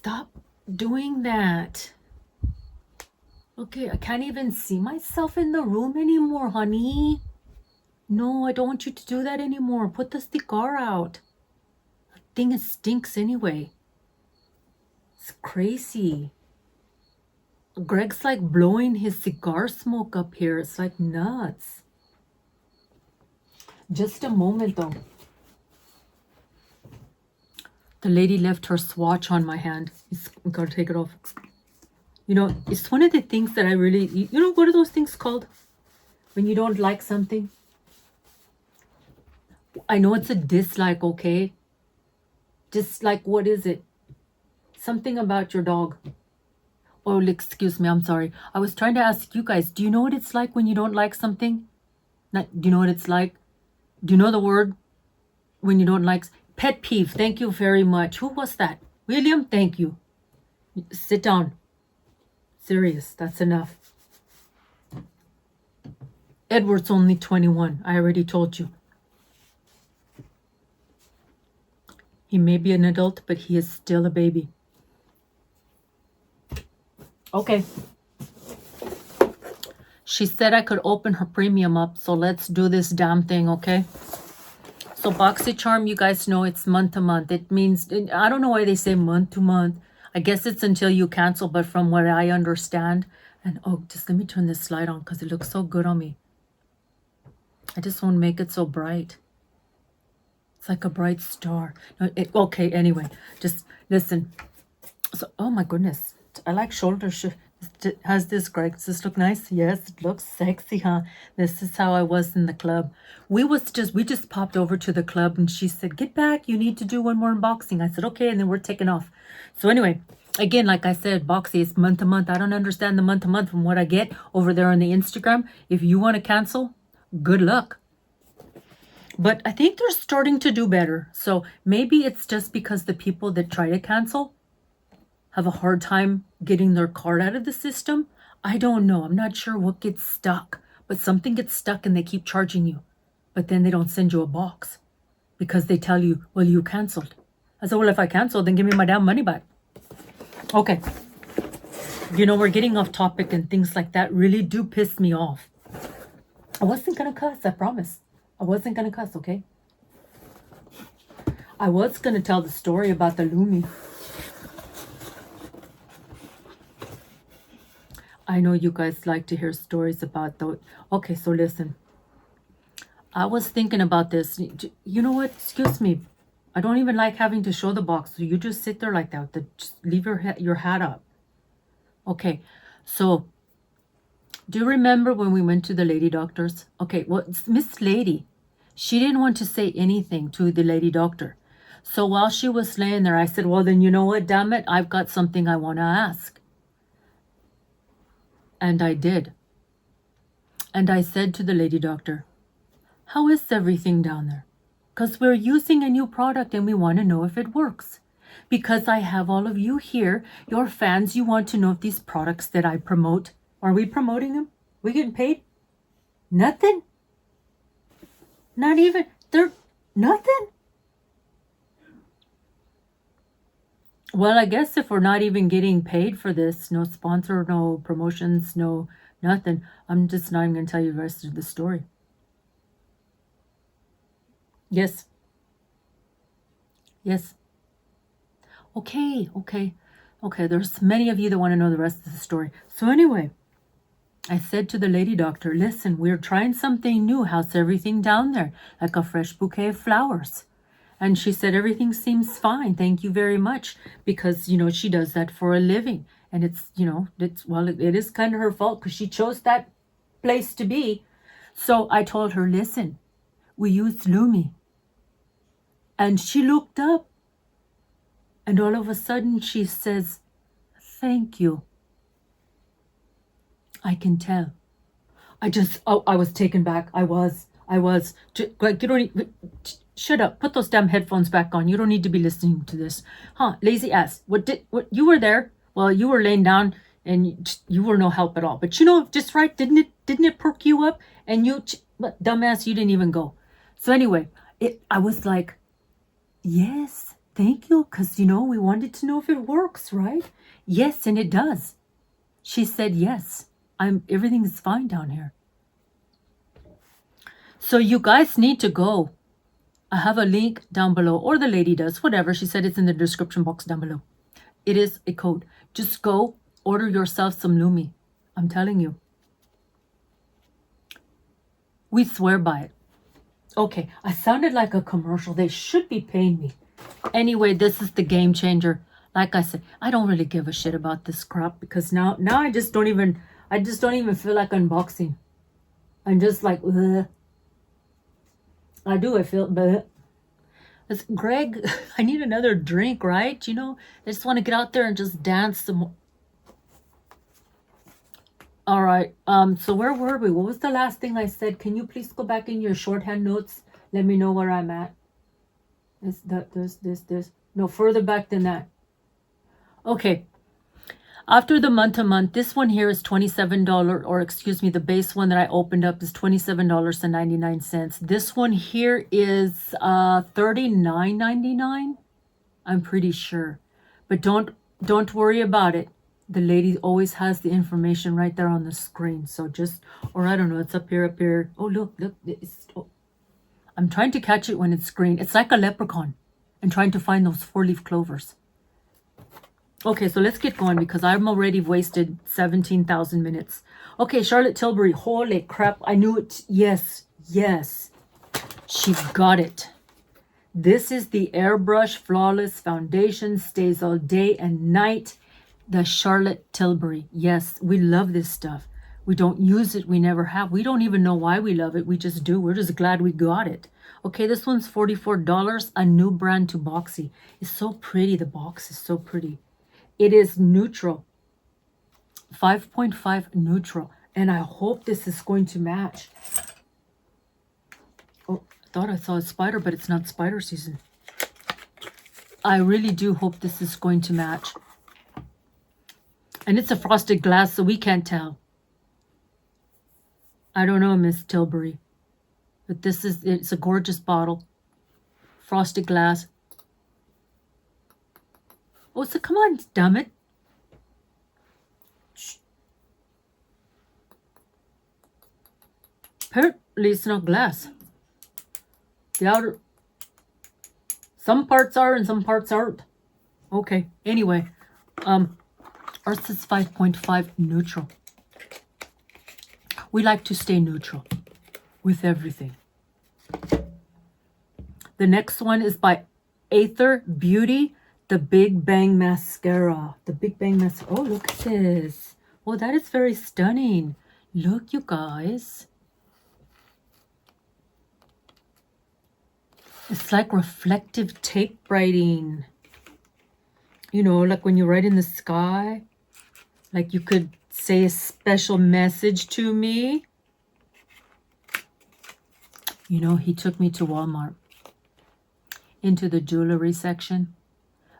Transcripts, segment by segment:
Stop doing that. Okay, I can't even see myself in the room anymore, honey. No, I don't want you to do that anymore. Put the cigar out. The thing stinks anyway. It's crazy. Greg's like blowing his cigar smoke up here. It's like nuts. Just a moment though. The lady left her swatch on my hand. I gotta take it off. You know, it's one of the things that I really, you know, what are those things called? When you don't like something? I know it's a dislike, okay? Dislike, what is it? Something about your dog. Oh, excuse me, I'm sorry. I was trying to ask you guys, do you know what it's like when you don't like something? Do you know what it's like? Do you know the word when you don't like? Pet peeve, thank you very much. Who was that? William, thank you. Sit down. Serious, that's enough. Edward's only 21. I already told you. He may be an adult, but he is still a baby. Okay. She said I could open her premium up, so let's do this damn thing, okay? So BOXYCHARM, you guys know it's month to month. It means, I don't know why they say month to month. I guess it's until you cancel, but from what I understand, and oh, just let me turn this light on because it looks so good on me. I just want to make it so bright. It's like a bright star. No, okay, anyway, just listen. So, oh my goodness. I like shoulder shift. How's this, Greg? Does this look nice? Yes, it looks sexy, huh? This is how I was in the club. We just popped over to the club and she said, get back. You need to do one more unboxing. I said, okay. And then we're taking off. So anyway, again, like I said, Boxy, it's month to month. I don't understand the month to month from what I get over there on the Instagram. If you want to cancel, good luck. But I think they're starting to do better. So maybe it's just because the people that try to cancel have a hard time getting their card out of the system. I don't know. I'm not sure what gets stuck. But something gets stuck and they keep charging you. But then they don't send you a box. Because they tell you, well, you canceled. I said, well, if I canceled, then give me my damn money back. Okay. You know, we're getting off topic and things like that really do piss me off. I wasn't going to cuss, I promise. I wasn't going to cuss, okay? I was going to tell the story about the LUME. I know you guys like to hear stories about those. Okay, so listen. I was thinking about this. You know what? Excuse me. I don't even like having to show the box. So you just sit there like that. Just leave your hat up. Okay, so do you remember when we went to the lady doctors? Okay, well, Miss Lady, she didn't want to say anything to the lady doctor. So while she was laying there, I said, well, then you know what? Damn it. I've got something I want to ask. And I did. And I said to the lady doctor, how is everything down there? Because we're using a new product and we want to know if it works. Because I have all of you here, your fans, you want to know if these products that I promote, are we promoting them? We getting paid? Nothing? Not even, nothing? Well, I guess if we're not even getting paid for this, no sponsor, no promotions, no nothing, I'm just not even going to tell you the rest of the story. Yes. Yes. Okay. There's many of you that want to know the rest of the story. So anyway, I said to the lady doctor, listen, we're trying something new. How's everything down there? Like a fresh bouquet of flowers. And she said, everything seems fine. Thank you very much. Because, you know, she does that for a living. And it's, you know, it is kind of her fault because she chose that place to be. So I told her, listen, we use LUME. And she looked up. And all of a sudden she says, thank you. I can tell. I was taken back. I was. Greg, you don't need, shut up. Put those damn headphones back on. You don't need to be listening to this. Huh, lazy ass. What you were there? Well, you were laying down and you were no help at all. But you know, just right, didn't it perk you up? And you, dumbass, you didn't even go. So anyway, I was like, yes, Thank you, because, you know, we wanted to know if it works, right? Yes, and it does. She said, yes, everything is fine down here. So you guys need to go. I have a link down below, or the lady does, whatever. She said it's in the description box down below. It is a code. Just go order yourself some LUME. I'm telling you. We swear by it. Okay, I sounded like a commercial. They should be paying me. Anyway, this is the game changer. Like I said, I don't really give a shit about this crap because now I just don't even feel like unboxing. I'm just like, ugh. I feel, but it's Greg, I need another drink, right? You know, I just want to get out there and just dance some more. All right, so where were we? What was the last thing I said? Can you please go back in your shorthand notes? Let me know where I'm at. Is that this? No, further back than that. Okay. After the month-to-month, this one here is $27, or excuse me, the base one that I opened up is $27.99. This one here is $39.99. I'm pretty sure. But don't worry about it. The lady always has the information right there on the screen. So just, or I don't know, it's up here. Oh, look. I'm trying to catch it when it's green. It's like a leprechaun and trying to find those 4-leaf clovers. Okay, so let's get going because I'm already wasted 17,000 minutes. Okay, Charlotte Tilbury. Holy crap. I knew it. Yes. She got it. This is the Airbrush Flawless Foundation. Stays all day and night. The Charlotte Tilbury. Yes, we love this stuff. We don't use it. We never have. We don't even know why we love it. We just do. We're just glad we got it. Okay, this one's $44. A new brand to Boxy. It's so pretty. The box is so pretty. It is neutral. 5.5 neutral. And I hope this is going to match. Oh, I thought I saw a spider, but it's not spider season. I really do hope this is going to match. And it's a frosted glass, so we can't tell. I don't know, Miss Tilbury. But it's a gorgeous bottle. Frosted glass. Oh, so come on, damn it. Shh. Apparently it's not glass. The outer... Some parts are and some parts aren't. Okay, anyway. Ours is 5.5 neutral. We like to stay neutral with everything. The next one is by Aether Beauty. The Big Bang Mascara. The Big Bang Mascara. Oh, look at this. Oh, that is very stunning. Look, you guys. It's like reflective tape writing. You know, like when you write in the sky. Like you could say a special message to me. You know, he took me to Walmart. Into the jewelry section.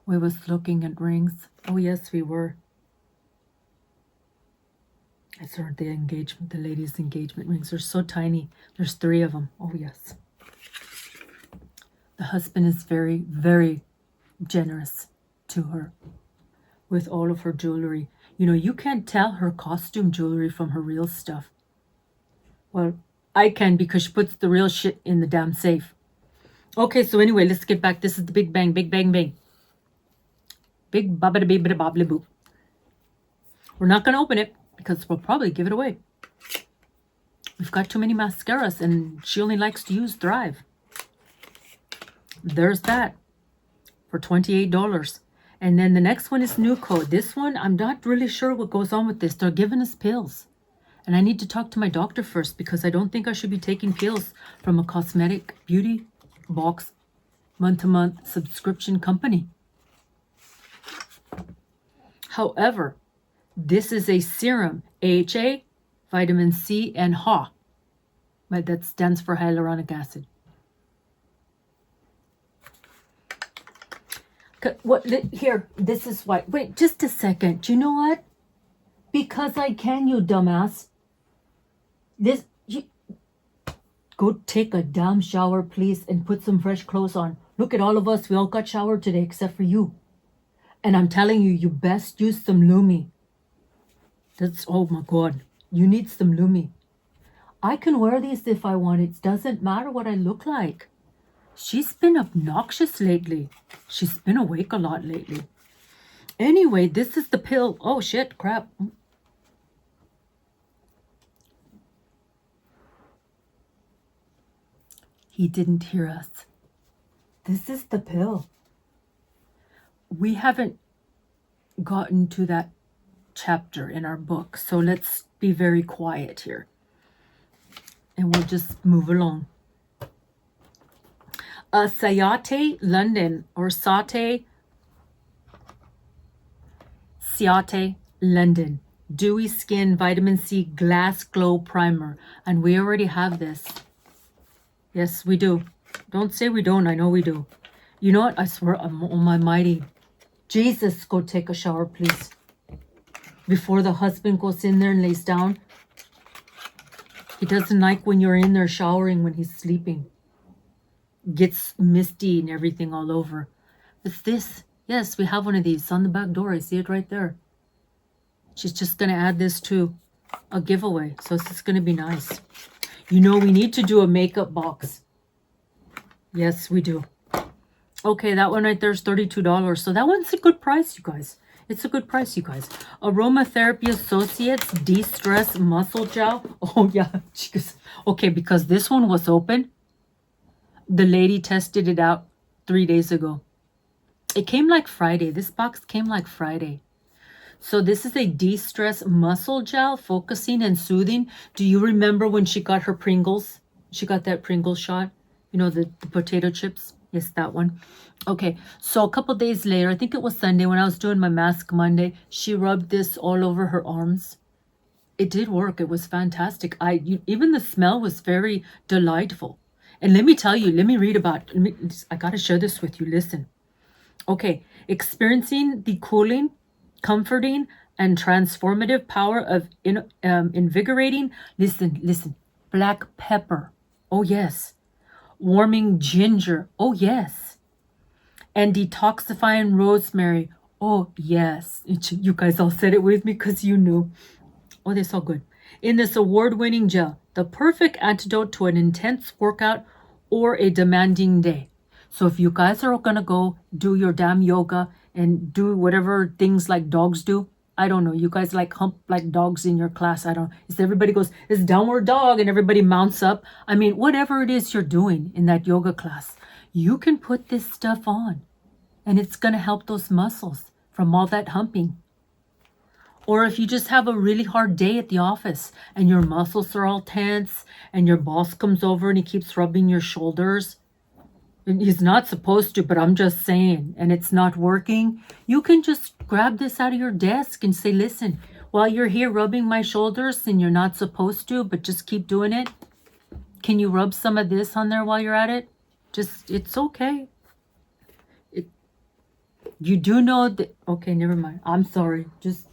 We was looking at rings. Oh, yes, we were. I saw the engagement, the ladies' engagement rings. They're so tiny. There's 3 of them. Oh, yes. The husband is very, very generous to her with all of her jewelry. You know, you can't tell her costume jewelry from her real stuff. Well, I can because she puts the real shit in the damn safe. Okay, so anyway, let's get back. This is the Big Bang, Big Bang, Bang. Big bobbity baby bobbly boo. We're not going to open it because we'll probably give it away. We've got too many mascaras and she only likes to use Thrive. There's that for $28. And then the next one is new code. This one, I'm not really sure what goes on with this. They're giving us pills. And I need to talk to my doctor first because I don't think I should be taking pills from a cosmetic beauty box month-to-month subscription company. However, this is a serum, AHA, vitamin C, and HA. But that stands for hyaluronic acid. What here? This is why. Wait, just a second. Do you know what? Because I can, you dumbass. Go take a damn shower, please, and put some fresh clothes on. Look at all of us. We all got showered today except for you. And I'm telling you, you best use some LUME. That's, oh my God. You need some LUME. I can wear these if I want. It doesn't matter what I look like. She's been obnoxious lately. She's been awake a lot lately. Anyway, this is the pill. Oh shit, crap. He didn't hear us. This is the pill. We haven't gotten to that chapter in our book, so let's be very quiet here. And we'll just move along. Sayate, London, or Sate, London. Dewy Skin Vitamin C Glass Glow Primer. And we already have this. Yes, we do. Don't say we don't. I know we do. You know what? I swear, oh my mighty. Jesus, go take a shower, please. Before the husband goes in there and lays down. He doesn't like when you're in there showering when he's sleeping. Gets misty and everything all over. It's this. Yes, we have one of these. It's on the back door. I see it right there. She's just going to add this to a giveaway. So it's just going to be nice. You know, we need to do a makeup box. Yes, we do. Okay, that one right there is $32. So that one's a good price, you guys. It's a good price, you guys. Aromatherapy Associates De-Stress Muscle Gel. Oh, yeah. Okay, because this one was open. The lady tested it out 3 days ago. It came like Friday. This box came like Friday. So this is a de-stress muscle gel, focusing and soothing. Do you remember when she got her Pringles? She got that Pringles shot. You know, the potato chips. Yes, that one. Okay, so a couple days later, I think it was Sunday when I was doing my mask Monday, she rubbed this all over her arms. It did work. It was fantastic. Even the smell was very delightful. And let me tell you, let me read about, I got to share this with you. Listen. Okay, experiencing the cooling, comforting, and transformative power of invigorating, listen, black pepper. Oh, yes. Warming ginger. Oh, yes. And detoxifying rosemary. Oh, yes. You guys all said it with me because you knew. Oh, they're so good. In this award-winning gel, the perfect antidote to an intense workout or a demanding day. So if you guys are going to go do your damn yoga and do whatever things like dogs do, I don't know. You guys like hump like dogs in your class. I don't know. It's everybody goes, it's downward dog and everybody mounts up. I mean, whatever it is you're doing in that yoga class, you can put this stuff on and it's going to help those muscles from all that humping. Or if you just have a really hard day at the office and your muscles are all tense and your boss comes over and he keeps rubbing your shoulders. And he's not supposed to, but I'm just saying, and it's not working. You can just grab this out of your desk and say, listen, while you're here rubbing my shoulders and you're not supposed to, but just keep doing it. Can you rub some of this on there while you're at it? Just, it's okay. You do know that, okay, never mind. I'm sorry. Just.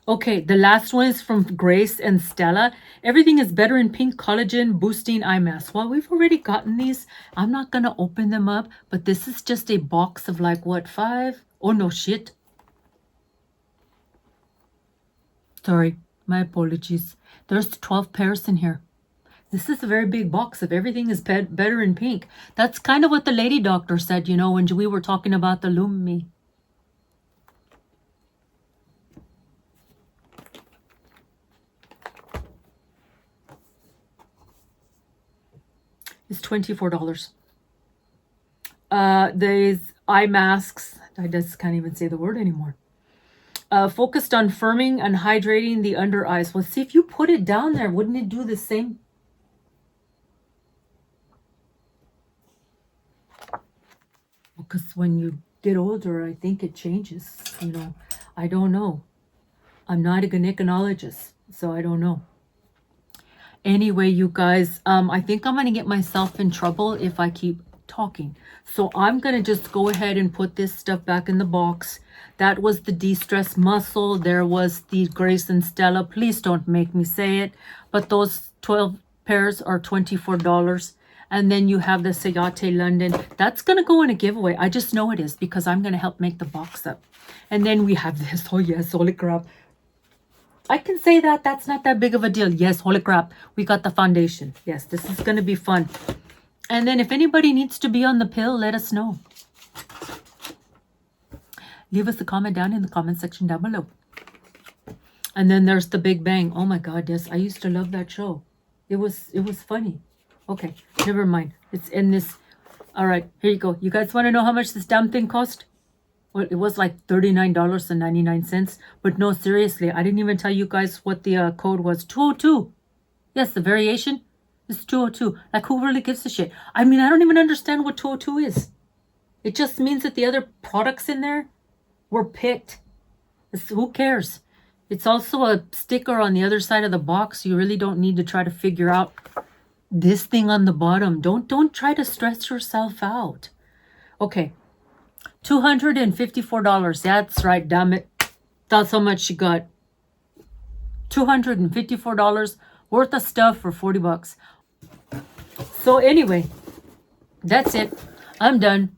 Okay, the last one is from Grace and Stella. Everything is better in pink collagen boosting eye mask. Well, we've already gotten these. I'm not going to open them up, but this is just a box of like, what, 5? Oh, no, shit. Sorry, my apologies. There's 12 pairs in here. This is a very big box of everything is better in pink. That's kind of what the lady doctor said, you know, when we were talking about the LUME. It's $24. These eye masks, I just can't even say the word anymore. Focused on firming and hydrating the under eyes. Well, see, if you put it down there, wouldn't it do the same? Because when you get older, I think it changes. You know, I don't know. I'm not a gynecologist, so I don't know. Anyway, you guys, I think I'm going to get myself in trouble if I keep talking. So I'm going to just go ahead and put this stuff back in the box. That was the De-Stress Muscle. There was the Grace and Stella. Please don't make me say it. But those 12 pairs are $24. And then you have the Sayate London. That's going to go in a giveaway. I just know it is because I'm going to help make the box up. And then we have this. Oh, yes. Holy crap. I can say that. That's not that big of a deal. Yes. Holy crap. We got the foundation. Yes. This is going to be fun. And then if anybody needs to be on the pill, let us know. Leave us a comment down in the comment section down below. And then there's the Big Bang. Oh, my God. Yes. I used to love that show. It was funny. Okay, never mind. It's in this. All right, here you go. You guys want to know how much this damn thing cost? Well, it was like $39.99. But no, seriously, I didn't even tell you guys what the code was. 202. Yes, the variation is 202. Like, who really gives a shit? I mean, I don't even understand what 202 is. It just means that the other products in there were picked. Who cares? It's also a sticker on the other side of the box. You really don't need to try to figure out this thing on the bottom. Don't try to stress yourself out. Okay, $254. That's right, damn it. That's how much you got. $254 worth of stuff for 40 bucks. So anyway, that's it. I'm done.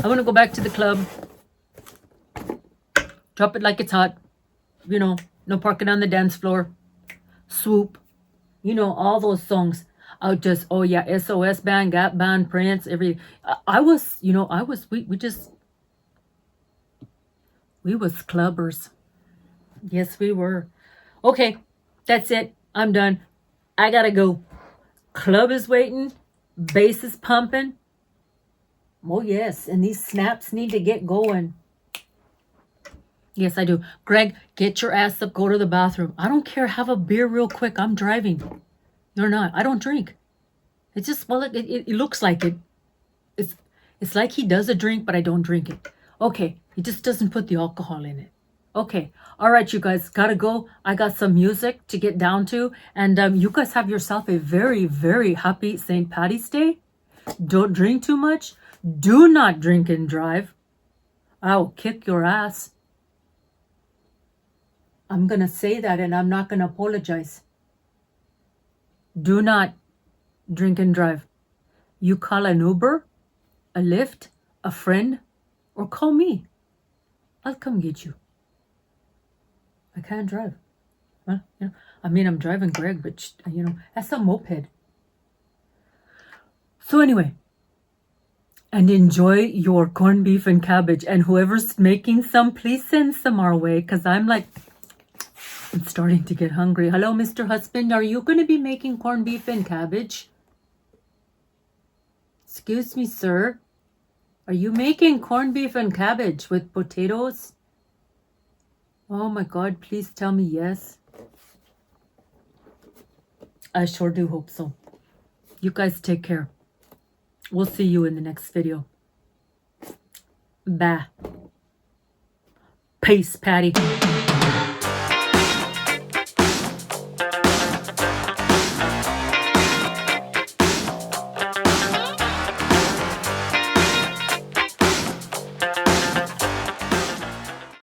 I want to go back to the club. Drop it like it's hot. You know, no parking on the dance floor. Swoop. You know, all those songs. I just, oh yeah, SOS Band, Gap Band, Prince, we was clubbers. Yes, we were. Okay, that's it. I'm done. I gotta go. Club is waiting. Bass is pumping. Oh yes, and these snaps need to get going. Yes, I do. Greg, get your ass up. Go to the bathroom. I don't care. Have a beer real quick. I'm driving. You're not. I don't drink. It's just, well, it looks like it. It's like he does a drink, but I don't drink it. Okay. He just doesn't put the alcohol in it. Okay. All right, you guys. Gotta go. I got some music to get down to. And you guys have yourself a very, very happy St. Paddy's Day. Don't drink too much. Do not drink and drive. I'll kick your ass. I'm going to say that and I'm not going to apologize. Do not drink and drive. You call an Uber, a Lyft, a friend, or call me. I'll come get you. I can't drive. Well, you know, I mean, I'm driving Greg, but, you know, that's a moped. So anyway, and enjoy your corned beef and cabbage. And whoever's making some, please send some our way because I'm starting to get hungry. Hello, Mr. Husband. Are you going to be making corned beef and cabbage? Excuse me, sir. Are you making corned beef and cabbage with potatoes? Oh my God, please tell me yes. I sure do hope so. You guys take care. We'll see you in the next video. Bye. Peace, Paddy.